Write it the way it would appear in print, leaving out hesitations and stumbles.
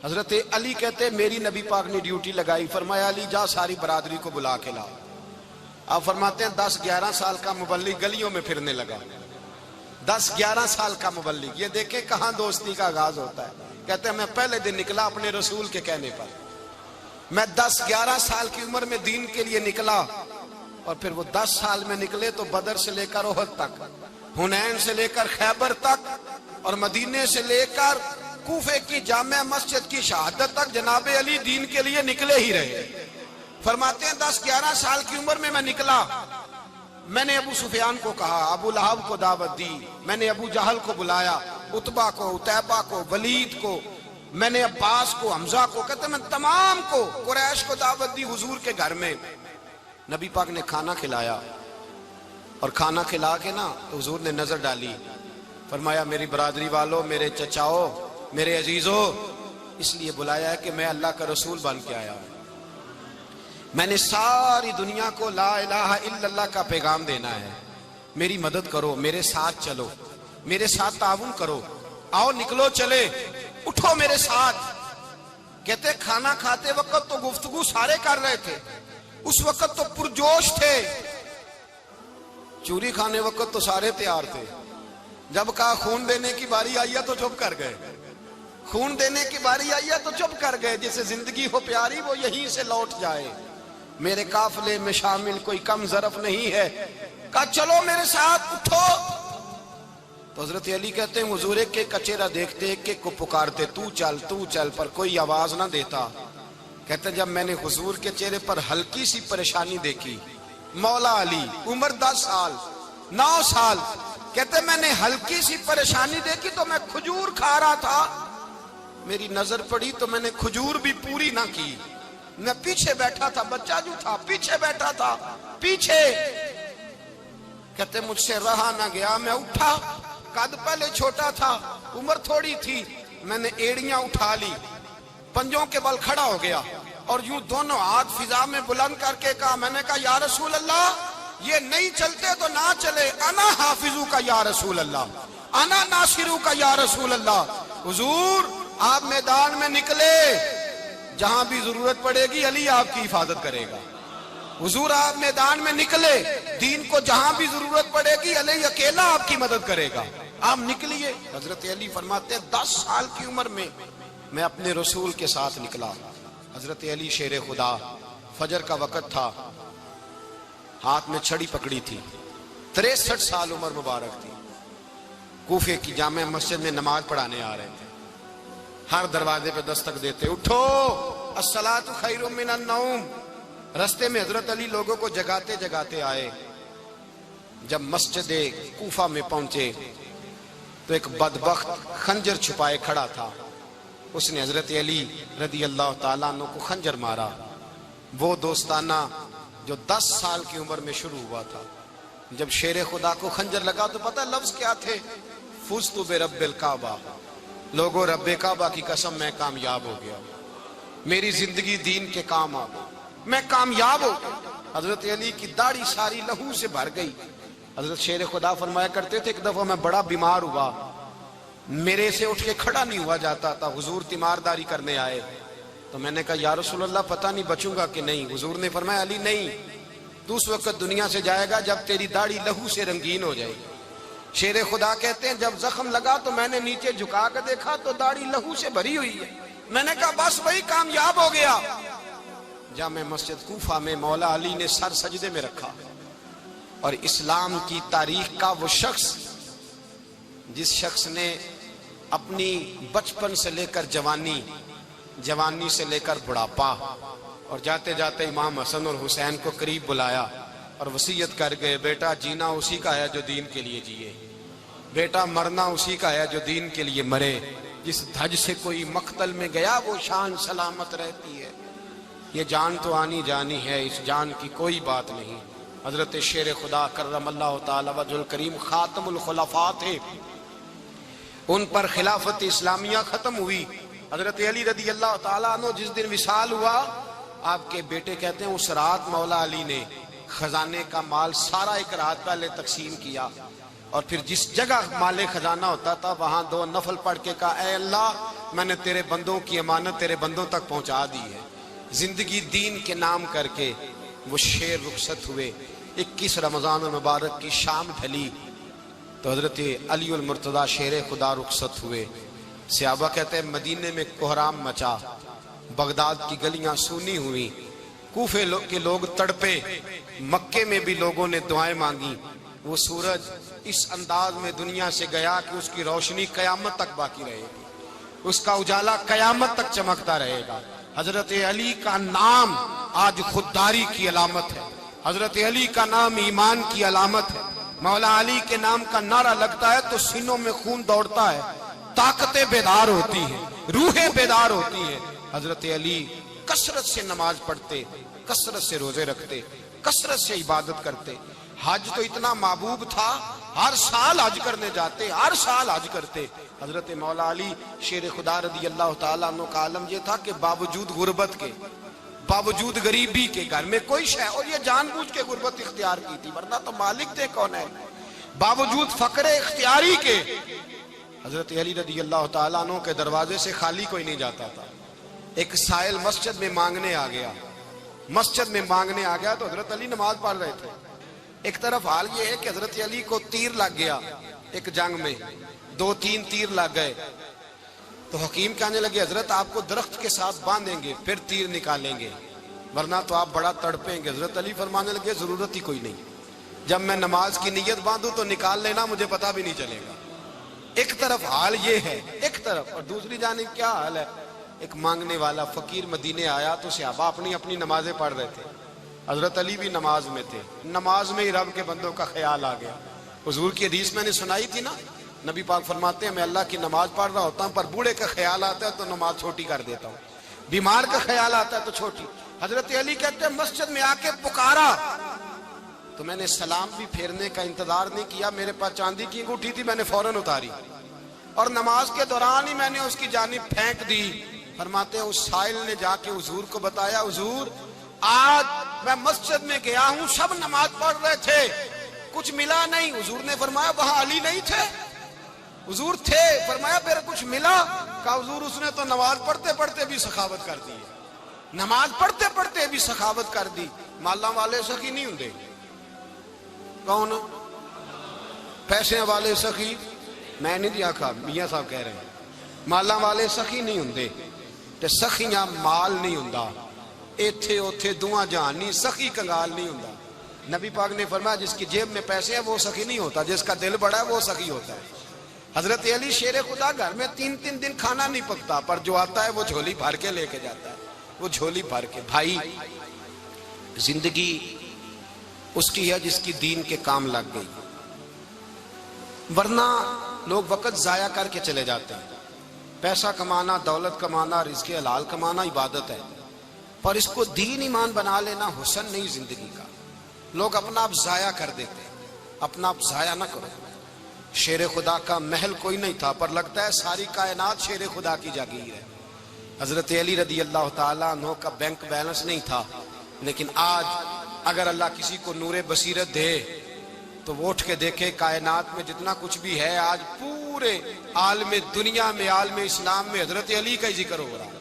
حضرت علی کہتے میری نبی پاک نے ڈیوٹی لگائی، فرمایا علی جا ساری برادری کو بلا کے لا۔ آپ فرماتے ہیں 10-11 سال کا مبلغ گلیوں میں پھرنے لگا، 10-11 سال کا مبلغ۔ یہ دیکھیں کہاں دوستی کا آغاز ہوتا ہے۔ کہتے ہیں میں پہلے دن نکلا اپنے رسول کے کہنے پر، میں 10-11 سال کی عمر میں دین کے لیے نکلا، اور پھر وہ 10 سال میں نکلے تو بدر سے لے کر احد تک، حنین سے لے کر خیبر تک، اور مدینے سے لے کر کوفے کی جامع مسجد کی شہادت تک جناب علی دین کے لیے نکلے ہی رہے۔ فرماتے ہیں 10-11 سال کی عمر میں نکلا، میں نے ابو سفیان کو کہا، ابو لہب کو دعوت دی، میں نے ابو جہل کو بلایا، عتبہ کو، عتیبہ کو، ولید کو، میں نے عباس کو، حمزہ کو، کہتے ہیں میں تمام کو، قریش کو دعوت دی حضور کے گھر میں۔ نبی پاک نے کھانا کھلایا، اور کھانا کھلا کے نا تو حضور نے نظر ڈالی، فرمایا میری برادری والوں، میرے چچاؤ، میرے عزیزوں، اس لیے بلایا ہے کہ میں اللہ کا رسول بن کے آیا ہوں، میں نے ساری دنیا کو لا الہ الا اللہ کا پیغام دینا ہے، میری مدد کرو، میرے ساتھ چلو، میرے ساتھ تعاون کرو، آؤ نکلو چلے، اٹھو میرے ساتھ۔ کہتے کھانا کھاتے وقت تو گفتگو سارے کر رہے تھے، اس وقت تو پرجوش تھے، چوری کھانے وقت تو سارے تیار تھے، جب کہا خون دینے کی باری آئی ہے تو چپ کر گئے، خون دینے کی باری آئی ہے تو چپ کر گئے، جسے زندگی ہو پیاری وہ یہیں سے لوٹ جائے، میرے قافلے میں شامل کوئی کم ظرف نہیں ہے، کہا چلو میرے ساتھ اٹھو۔ تو حضرت علی کہتے ہیں حضور ایک ایک کا چہرہ دیکھتے، ایک ایک کو پکارتے، تو چل، پر کوئی آواز نہ دیتا۔ کہتے ہیں جب میں نے حضور کے چہرے پر ہلکی سی پریشانی دیکھی، مولا علی عمر 10 سال 9 سال، کہتے میں نے ہلکی سی پریشانی دیکھی تو میں کھجور کھا رہا تھا، میری نظر پڑی تو میں نے کھجور بھی پوری نہ کی، میں پیچھے بیٹھا تھا، بچہ جو تھا پیچھے بیٹھا تھا، پیچھے۔ کہتے مجھ سے رہا نہ گیا، میں اٹھا، قد پہلے چھوٹا تھا، عمر تھوڑی تھی، میں نے ایڑیاں اٹھا لی، پنجوں کے بل کھڑا ہو گیا، اور یوں دونوں ہاتھ فضا میں بلند کر کے کہا، میں نے کہا یا رسول اللہ یہ نہیں چلتے تو نہ چلے، انا حافظو کا یا رسول اللہ، انا ناصرو کا یا رسول اللہ۔ حضور آپ میدان میں نکلے، جہاں بھی ضرورت پڑے گی علی آپ کی حفاظت کرے گا۔ حضور آپ میدان میں نکلے، دین کو جہاں بھی ضرورت پڑے گی علی اکیلا آپ کی مدد کرے گا، آپ نکلیے۔ حضرت علی فرماتے ہیں 10 سال کی عمر میں اپنے رسول کے ساتھ نکلا۔ حضرت علی شیر خدا، فجر کا وقت تھا، ہاتھ میں چھڑی پکڑی تھی، 63 سال عمر مبارک تھی، کوفے کی جامع مسجد میں نماز پڑھانے آ رہے تھے، ہر دروازے پہ دستک دیتے، اٹھو الصلاۃ خیر من النوم۔ رستے میں حضرت علی لوگوں کو جگاتے جگاتے آئے، جب مسجد کوفہ میں پہنچے تو ایک بدبخت خنجر چھپائے کھڑا تھا، اس نے حضرت علی رضی اللہ تعالیٰ عنہ کو خنجر مارا، وہ دوستانہ جو 10 سال کی عمر میں شروع ہوا تھا۔ جب شیر خدا کو خنجر لگا تو پتہ لفظ کیا تھے؟ فزت برب الکعبہ، لوگوں رب کعبہ کی قسم میں کامیاب ہو گیا، میری زندگی دین کے کام آ گئی، میں کامیاب ہو گیا۔ حضرت علی کی داڑھی ساری لہو سے بھر گئی۔ حضرت شیر خدا فرمایا کرتے تھے ایک دفعہ میں بڑا بیمار ہوا، میرے سے اٹھ کے کھڑا نہیں ہوا جاتا تھا، حضور تیمارداری کرنے آئے تو میں نے کہا یا رسول اللہ پتہ نہیں بچوں گا کہ نہیں۔ حضور نے فرمایا علی نہیں، تو اس وقت دنیا سے جائے گا جب تیری داڑھی لہو سے رنگین ہو جائے گی۔ شیر خدا کہتے ہیں جب زخم لگا تو میں نے نیچے جھکا کے دیکھا تو داڑھی لہو سے بھری ہوئی ہے، میں نے کہا بس وہی کامیاب ہو گیا۔ جامع مسجد کوفہ میں مولا علی نے سر سجدے میں رکھا، اور اسلام کی تاریخ کا وہ شخص جس شخص نے اپنی بچپن سے لے کر جوانی سے لے کر بڑھاپا، اور جاتے جاتے امام حسن اور حسین کو قریب بلایا اور وصیت کر گئے، بیٹا جینا اسی کا ہے جو دین کے لیے جیے، بیٹا مرنا اسی کا ہے جو دین کے لیے مرے، جس دھج سے کوئی مقتل میں گیا وہ شان سلامت رہتی ہے، یہ جان تو آنی جانی ہے، اس جان کی کوئی بات نہیں۔ حضرت شیر خدا کرم اللہ تعالی وجہ الکریم خاتم الخلفاء تھے، ان پر خلافت اسلامیہ ختم ہوئی۔ حضرت علی رضی اللہ تعالیٰ عنہ جس دن وصال ہوا، آپ کے بیٹے کہتے ہیں اس رات مولا علی نے خزانے کا مال سارا ایک رات پہلے تقسیم کیا، اور پھر جس جگہ مال خزانہ ہوتا تھا وہاں 2 نفل پڑھ کے کہا اے اللہ میں نے تیرے بندوں کی امانت تیرے بندوں تک پہنچا دی ہے۔ زندگی دین کے نام کر کے وہ شیر رخصت ہوئے۔ 21 رمضان المبارک کی شام ڈھلی تو حضرت علی المرتضیٰ شیر خدا رخصت ہوئے۔ صحابہ کہتے ہیں مدینے میں کوہرام مچا، بغداد کی گلیاں سونی ہوئی، کوفے کے لوگ تڑپے، مکے میں بھی لوگوں نے دعائیں مانگی۔ وہ سورج اس انداز میں دنیا سے گیا کہ اس کی روشنی قیامت تک باقی رہے گی، اس کا اجالا قیامت تک چمکتا رہے گا۔ حضرت علی کا نام آج خودداری کی علامت ہے، حضرت علی کا نام ایمان کی علامت ہے۔ مولا علی کے نام کا نعرہ لگتا ہے تو سینوں میں خون دوڑتا ہے، طاقتیں بیدار ہوتی ہیں، روحیں بیدار ہوتی ہیں۔ حضرت علی کثرت سے نماز پڑھتے، کثرت سے روزے رکھتے، کثرت سے عبادت کرتے۔ حج تو اتنا محبوب تھا، ہر سال حج کرنے جاتے، ہر سال حج کرتے۔ حضرت مولا علی شیر خدا رضی اللہ تعالیٰ عنہ کا عالم یہ تھا کہ باوجود غربت کے، باوجود غریبی کے، گھر میں کوئی شے، اور یہ جان بوجھ کے غربت اختیار کی تھی ورنہ تو مالک تھے کون ہے، باوجود فقر اختیاری کے حضرت علی رضی اللہ تعالیٰ عنہ کے دروازے سے خالی کوئی نہیں جاتا تھا۔ ایک سائل مسجد میں مانگنے آ گیا، مسجد میں مانگنے آ گیا تو حضرت علی نماز پڑھ رہے تھے۔ ایک طرف حال یہ ہے کہ حضرت علی کو تیر لگ گیا، ایک جنگ میں 2-3 تیر لگ گئے تو حکیم کہنے لگے حضرت آپ کو درخت کے ساتھ باندھیں گے پھر تیر نکالیں گے ورنہ تو آپ بڑا تڑپیں گے۔ حضرت علی فرمانے لگے ضرورت ہی کوئی نہیں، جب میں نماز کی نیت باندھوں تو نکال لینا، مجھے پتا بھی نہیں چلے گا۔ ایک طرف حال یہ ہے، ایک طرف، اور دوسری جانب کیا حال ہے، ایک مانگنے والا فقیر مدینے آیا تو صحابہ اپنی اپنی نمازیں پڑھ رہے تھے، حضرت علی بھی نماز میں تھے۔ نماز میں ہی رب کے بندوں کا خیال آ گیا۔ حضور کی حدیث میں نے سنائی تھی نا، نبی پاک فرماتے ہیں میں اللہ کی نماز پڑھ رہا ہوتا ہوں پر بوڑھے کا خیال آتا ہے تو نماز چھوٹی کر دیتا ہوں، بیمار کا خیال آتا ہے تو چھوٹی۔ حضرت علی کہتے ہیں مسجد میں آ کے پکارا تو میں نے سلام بھی پھیرنے کا انتظار نہیں کیا، میرے پاس چاندی کی انگوٹھی تھی، میں نے فوراً اتاری اور نماز کے دوران ہی میں نے اس کی جانب پھینک دی۔ فرماتے ہیں اس سائل نے جا کے حضور کو بتایا، حضور آج میں مسجد میں گیا ہوں، سب نماز پڑھ رہے تھے، کچھ ملا نہیں۔ حضور نے فرمایا وہاں علی نہیں تھے؟ حضور تھے۔ فرمایا پھر کچھ ملا؟ کہا حضور اس نے تو نماز پڑھتے پڑھتے بھی سخاوت کر دی، نماز پڑھتے پڑھتے بھی سخاوت کر دی۔ مالاں والے سخی نہیں ہوندے، کون پیسے والے سخی؟ میں نہیں دیا کھا، میاں صاحب کہہ رہے ہیں مالاں والے سخی نہیں ہوندے تے سخیاں مال نہیں ہوندا، ایتھے اوتھے دعا جہان نہیں، سخی کنگال نہیں ہوندا۔ نبی پاک نے فرمایا جس کی جیب میں پیسے ہیں وہ سخی نہیں ہوتا، جس کا دل بڑا ہے وہ سخی ہوتا ہے۔ حضرت علی شیر خدا گھر میں 3 دن کھانا نہیں پکتا پر جو آتا ہے وہ جھولی بھر کے لے کے جاتا ہے، وہ جھولی بھر کے۔ بھائی زندگی اس کی ہے جس کی دین کے کام لگ گئی، ورنہ لوگ وقت ضائع کر کے چلے جاتے ہیں۔ پیسہ کمانا، دولت کمانا، رزق حلال کمانا عبادت ہے، پر اس کو دین ایمان بنا لینا حسن نہیں زندگی کا۔ لوگ اپنا آپ ضائع کر دیتے ہیں، اپنا آپ ضائع نہ کرو۔ شیر خدا کا محل کوئی نہیں تھا پر لگتا ہے ساری کائنات شیر خدا کی جاگیر ہے۔ حضرت علی رضی اللہ تعالیٰ عنہ کا بینک بیلنس نہیں تھا، لیکن آج اگر اللہ کسی کو نور بصیرت دے تو وہ اٹھ کے دیکھے کائنات میں جتنا کچھ بھی ہے آج پورے عالم دنیا میں، عالم اسلام میں حضرت علی کا ہی ذکر ہو رہا ہے۔